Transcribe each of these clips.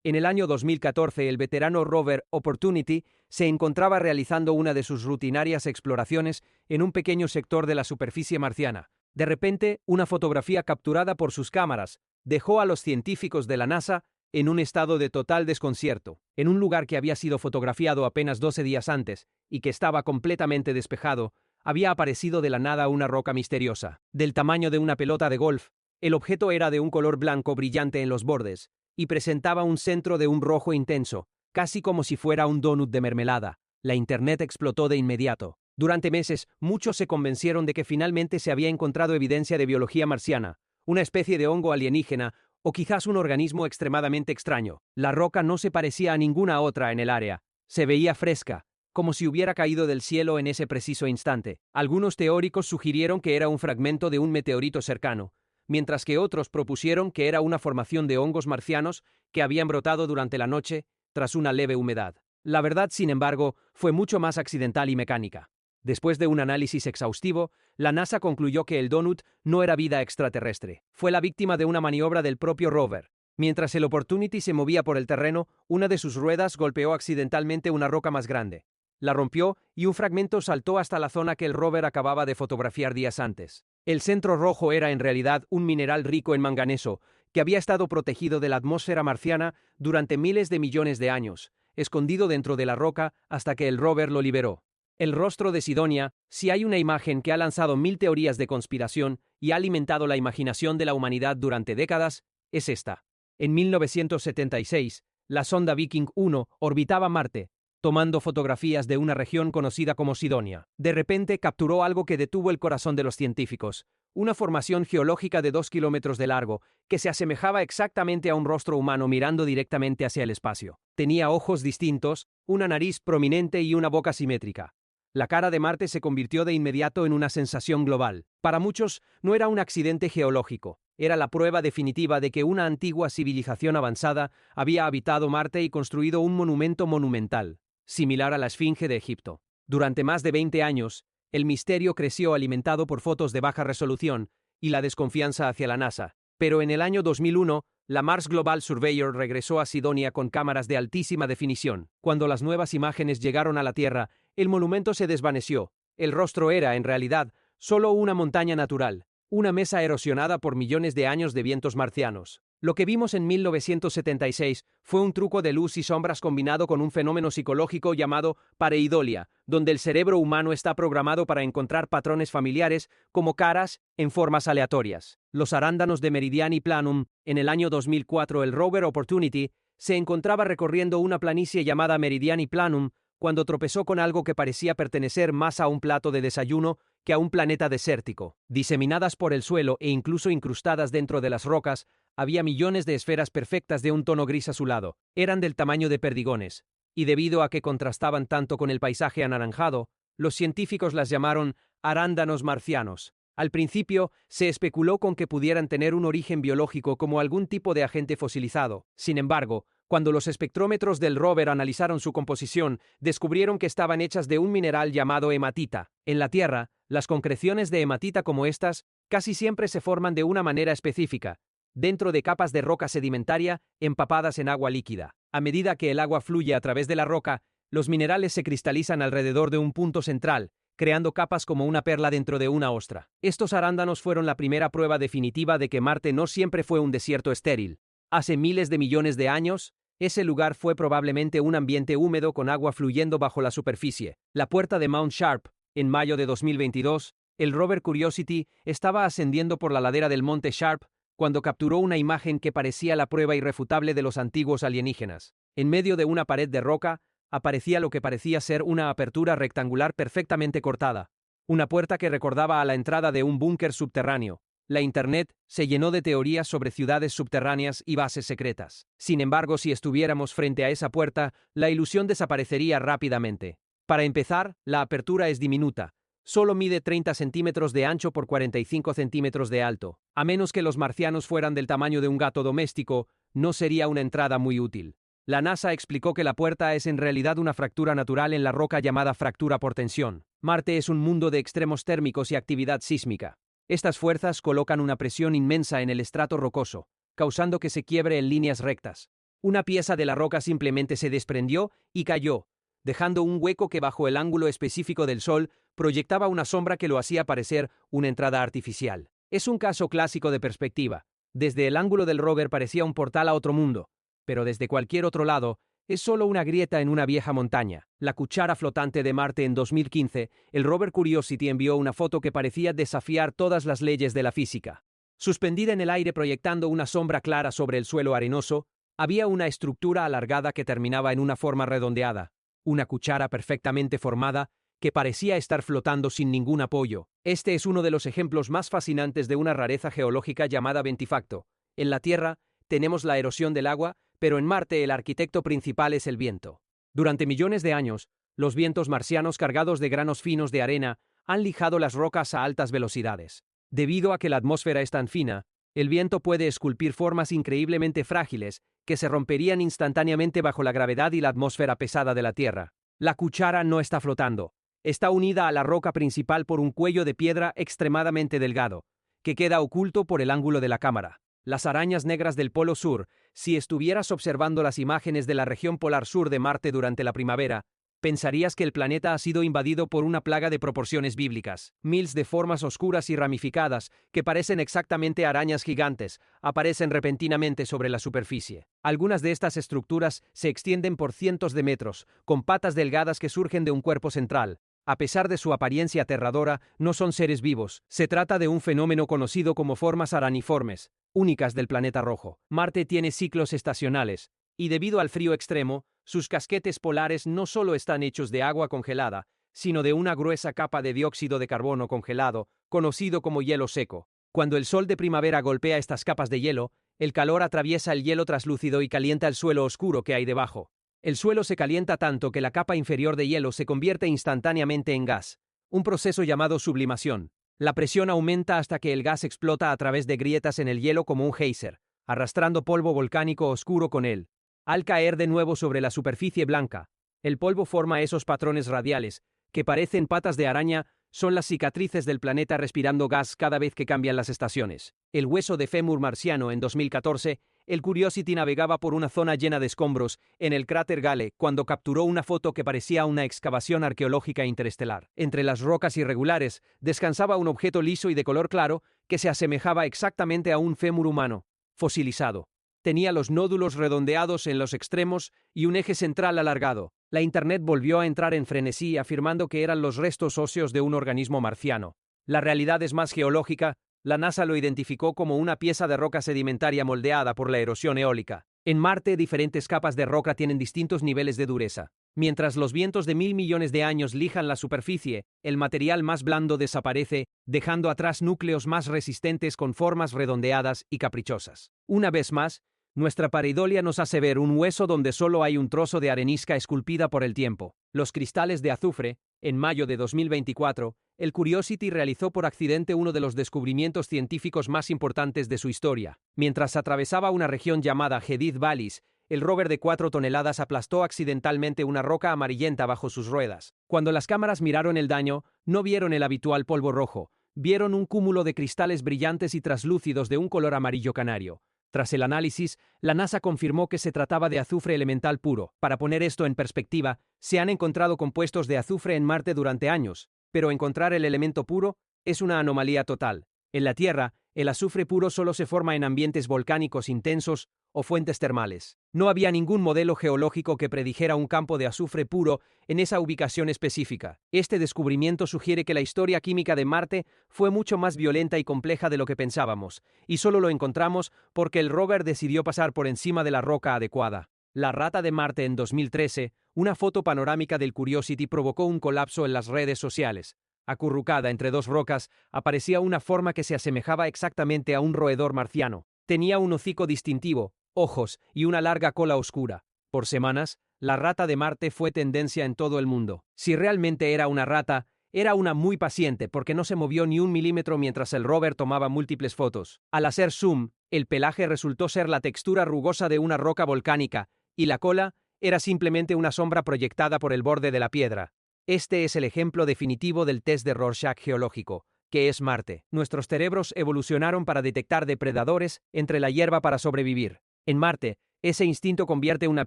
En el año 2014, el veterano rover Opportunity se encontraba realizando una de sus rutinarias exploraciones en un pequeño sector de la superficie marciana. De repente, una fotografía capturada por sus cámaras dejó a los científicos de la NASA en un estado de total desconcierto. En un lugar que había sido fotografiado apenas 12 días antes y que estaba completamente despejado, había aparecido de la nada una roca misteriosa. Del tamaño de una pelota de golf, el objeto era de un color blanco brillante en los bordes y presentaba un centro de un rojo intenso, casi como si fuera un donut de mermelada. La internet explotó de inmediato. Durante meses, muchos se convencieron de que finalmente se había encontrado evidencia de biología marciana, una especie de hongo alienígena o quizás un organismo extremadamente extraño. La roca no se parecía a ninguna otra en el área. Se veía fresca, como si hubiera caído del cielo en ese preciso instante. Algunos teóricos sugirieron que era un fragmento de un meteorito cercano, mientras que otros propusieron que era una formación de hongos marcianos que habían brotado durante la noche tras una leve humedad. La verdad, sin embargo, fue mucho más accidental y mecánica. Después de un análisis exhaustivo, la NASA concluyó que el donut no era vida extraterrestre. Fue la víctima de una maniobra del propio rover. Mientras el Opportunity se movía por el terreno, una de sus ruedas golpeó accidentalmente una roca más grande. La rompió y un fragmento saltó hasta la zona que el rover acababa de fotografiar días antes. El centro rojo era en realidad un mineral rico en manganeso, que había estado protegido de la atmósfera marciana durante miles de millones de años, escondido dentro de la roca hasta que el rover lo liberó. El rostro de Sidonia, si hay una imagen que ha lanzado 1000 teorías de conspiración y ha alimentado la imaginación de la humanidad durante décadas, es esta. En 1976, la sonda Viking 1 orbitaba Marte, tomando fotografías de una región conocida como Sidonia. De repente capturó algo que detuvo el corazón de los científicos, una formación geológica de 2 kilómetros de largo, que se asemejaba exactamente a un rostro humano mirando directamente hacia el espacio. Tenía ojos distintos, una nariz prominente y una boca simétrica. La cara de Marte se convirtió de inmediato en una sensación global. Para muchos, no era un accidente geológico, era la prueba definitiva de que una antigua civilización avanzada había habitado Marte y construido un monumento monumental, similar a la Esfinge de Egipto. Durante más de 20 años, el misterio creció alimentado por fotos de baja resolución y la desconfianza hacia la NASA. Pero en el año 2001, la Mars Global Surveyor regresó a Sidonia con cámaras de altísima definición. Cuando las nuevas imágenes llegaron a la Tierra, el monumento se desvaneció. El rostro era, en realidad, solo una montaña natural, una mesa erosionada por millones de años de vientos marcianos. Lo que vimos en 1976 fue un truco de luz y sombras combinado con un fenómeno psicológico llamado pareidolia, donde el cerebro humano está programado para encontrar patrones familiares como caras en formas aleatorias. Los arándanos de Meridiani Planum. En el año 2004, el rover Opportunity se encontraba recorriendo una planicie llamada Meridiani Planum cuando tropezó con algo que parecía pertenecer más a un plato de desayuno que a un planeta desértico. Diseminadas por el suelo e incluso incrustadas dentro de las rocas, había millones de esferas perfectas de un tono gris azulado. Eran del tamaño de perdigones, y debido a que contrastaban tanto con el paisaje anaranjado, los científicos las llamaron arándanos marcianos. Al principio, se especuló con que pudieran tener un origen biológico como algún tipo de agente fosilizado. Sin embargo, cuando los espectrómetros del rover analizaron su composición, descubrieron que estaban hechas de un mineral llamado hematita. En la Tierra, las concreciones de hematita como estas casi siempre se forman de una manera específica, dentro de capas de roca sedimentaria empapadas en agua líquida. A medida que el agua fluye a través de la roca, los minerales se cristalizan alrededor de un punto central, creando capas como una perla dentro de una ostra. Estos arándanos fueron la primera prueba definitiva de que Marte no siempre fue un desierto estéril. Hace miles de millones de años, ese lugar fue probablemente un ambiente húmedo con agua fluyendo bajo la superficie. La puerta de Mount Sharp. En mayo de 2022, el rover Curiosity estaba ascendiendo por la ladera del monte Sharp cuando capturó una imagen que parecía la prueba irrefutable de los antiguos alienígenas. En medio de una pared de roca, aparecía lo que parecía ser una apertura rectangular perfectamente cortada, una puerta que recordaba a la entrada de un búnker subterráneo. La Internet se llenó de teorías sobre ciudades subterráneas y bases secretas. Sin embargo, si estuviéramos frente a esa puerta, la ilusión desaparecería rápidamente. Para empezar, la apertura es diminuta. Solo mide 30 centímetros de ancho por 45 centímetros de alto. A menos que los marcianos fueran del tamaño de un gato doméstico, no sería una entrada muy útil. La NASA explicó que la puerta es en realidad una fractura natural en la roca llamada fractura por tensión. Marte es un mundo de extremos térmicos y actividad sísmica. Estas fuerzas colocan una presión inmensa en el estrato rocoso, causando que se quiebre en líneas rectas. Una pieza de la roca simplemente se desprendió y cayó, dejando un hueco que bajo el ángulo específico del Sol proyectaba una sombra que lo hacía parecer una entrada artificial. Es un caso clásico de perspectiva. Desde el ángulo del rover parecía un portal a otro mundo, pero desde cualquier otro lado es solo una grieta en una vieja montaña. La cuchara flotante de Marte en 2015, el rover Curiosity envió una foto que parecía desafiar todas las leyes de la física. Suspendida en el aire proyectando una sombra clara sobre el suelo arenoso, había una estructura alargada que terminaba en una forma redondeada, una cuchara perfectamente formada que parecía estar flotando sin ningún apoyo. Este es uno de los ejemplos más fascinantes de una rareza geológica llamada ventifacto. En la Tierra tenemos la erosión del agua, pero en Marte el arquitecto principal es el viento. Durante millones de años, los vientos marcianos cargados de granos finos de arena han lijado las rocas a altas velocidades. Debido a que la atmósfera es tan fina, el viento puede esculpir formas increíblemente frágiles que se romperían instantáneamente bajo la gravedad y la atmósfera pesada de la Tierra. La cuchara no está flotando. Está unida a la roca principal por un cuello de piedra extremadamente delgado, que queda oculto por el ángulo de la cámara. Las arañas negras del Polo Sur, si estuvieras observando las imágenes de la región polar sur de Marte durante la primavera, pensarías que el planeta ha sido invadido por una plaga de proporciones bíblicas. Miles de formas oscuras y ramificadas, que parecen exactamente arañas gigantes, aparecen repentinamente sobre la superficie. Algunas de estas estructuras se extienden por cientos de metros, con patas delgadas que surgen de un cuerpo central. A pesar de su apariencia aterradora, no son seres vivos. Se trata de un fenómeno conocido como formas araniformes, únicas del planeta rojo. Marte tiene ciclos estacionales, y debido al frío extremo, sus casquetes polares no solo están hechos de agua congelada, sino de una gruesa capa de dióxido de carbono congelado, conocido como hielo seco. Cuando el sol de primavera golpea estas capas de hielo, el calor atraviesa el hielo translúcido y calienta el suelo oscuro que hay debajo. El suelo se calienta tanto que la capa inferior de hielo se convierte instantáneamente en gas, un proceso llamado sublimación. La presión aumenta hasta que el gas explota a través de grietas en el hielo como un geyser, arrastrando polvo volcánico oscuro con él. Al caer de nuevo sobre la superficie blanca, el polvo forma esos patrones radiales, que parecen patas de araña, son las cicatrices del planeta respirando gas cada vez que cambian las estaciones. El hueso de fémur marciano en 2014, el Curiosity navegaba por una zona llena de escombros en el cráter Gale cuando capturó una foto que parecía una excavación arqueológica interestelar. Entre las rocas irregulares descansaba un objeto liso y de color claro que se asemejaba exactamente a un fémur humano, fosilizado. Tenía los nódulos redondeados en los extremos y un eje central alargado. La Internet volvió a entrar en frenesí afirmando que eran los restos óseos de un organismo marciano. La realidad es más geológica. La NASA lo identificó como una pieza de roca sedimentaria moldeada por la erosión eólica. En Marte, diferentes capas de roca tienen distintos niveles de dureza. Mientras los vientos de 1.000 millones de años lijan la superficie, el material más blando desaparece, dejando atrás núcleos más resistentes con formas redondeadas y caprichosas. Una vez más, nuestra pareidolia nos hace ver un hueso donde solo hay un trozo de arenisca esculpida por el tiempo. Los cristales de azufre. En mayo de 2024, el Curiosity realizó por accidente uno de los descubrimientos científicos más importantes de su historia. Mientras atravesaba una región llamada Hadith Valleys, el rover de 4 toneladas aplastó accidentalmente una roca amarillenta bajo sus ruedas. Cuando las cámaras miraron el daño, no vieron el habitual polvo rojo, vieron un cúmulo de cristales brillantes y traslúcidos de un color amarillo canario. Tras el análisis, la NASA confirmó que se trataba de azufre elemental puro. Para poner esto en perspectiva, se han encontrado compuestos de azufre en Marte durante años, pero encontrar el elemento puro es una anomalía total. En la Tierra, el azufre puro solo se forma en ambientes volcánicos intensos o fuentes termales. No había ningún modelo geológico que predijera un campo de azufre puro en esa ubicación específica. Este descubrimiento sugiere que la historia química de Marte fue mucho más violenta y compleja de lo que pensábamos, y solo lo encontramos porque el rover decidió pasar por encima de la roca adecuada. La rata de Marte en 2013, una foto panorámica del Curiosity provocó un colapso en las redes sociales. Acurrucada entre dos rocas, aparecía una forma que se asemejaba exactamente a un roedor marciano. Tenía un hocico distintivo, ojos y una larga cola oscura. Por semanas, la rata de Marte fue tendencia en todo el mundo. Si realmente era una rata, era una muy paciente porque no se movió ni un milímetro mientras el rover tomaba múltiples fotos. Al hacer zoom, el pelaje resultó ser la textura rugosa de una roca volcánica, y la cola era simplemente una sombra proyectada por el borde de la piedra. Este es el ejemplo definitivo del test de Rorschach geológico, que es Marte. Nuestros cerebros evolucionaron para detectar depredadores entre la hierba para sobrevivir. En Marte, Ese instinto convierte una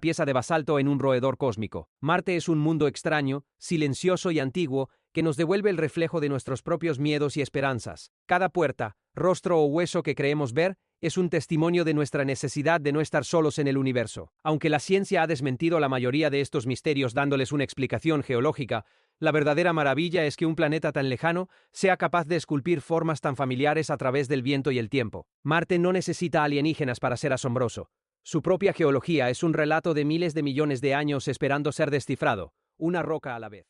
pieza de basalto en un roedor cósmico. Marte es un mundo extraño, silencioso y antiguo, que nos devuelve el reflejo de nuestros propios miedos y esperanzas. Cada puerta, rostro o hueso que creemos ver es un testimonio de nuestra necesidad de no estar solos en el universo. Aunque la ciencia ha desmentido la mayoría de estos misterios dándoles una explicación geológica, la verdadera maravilla es que un planeta tan lejano sea capaz de esculpir formas tan familiares a través del viento y el tiempo. Marte no necesita alienígenas para ser asombroso. Su propia geología es un relato de miles de millones de años esperando ser descifrado, una roca a la vez.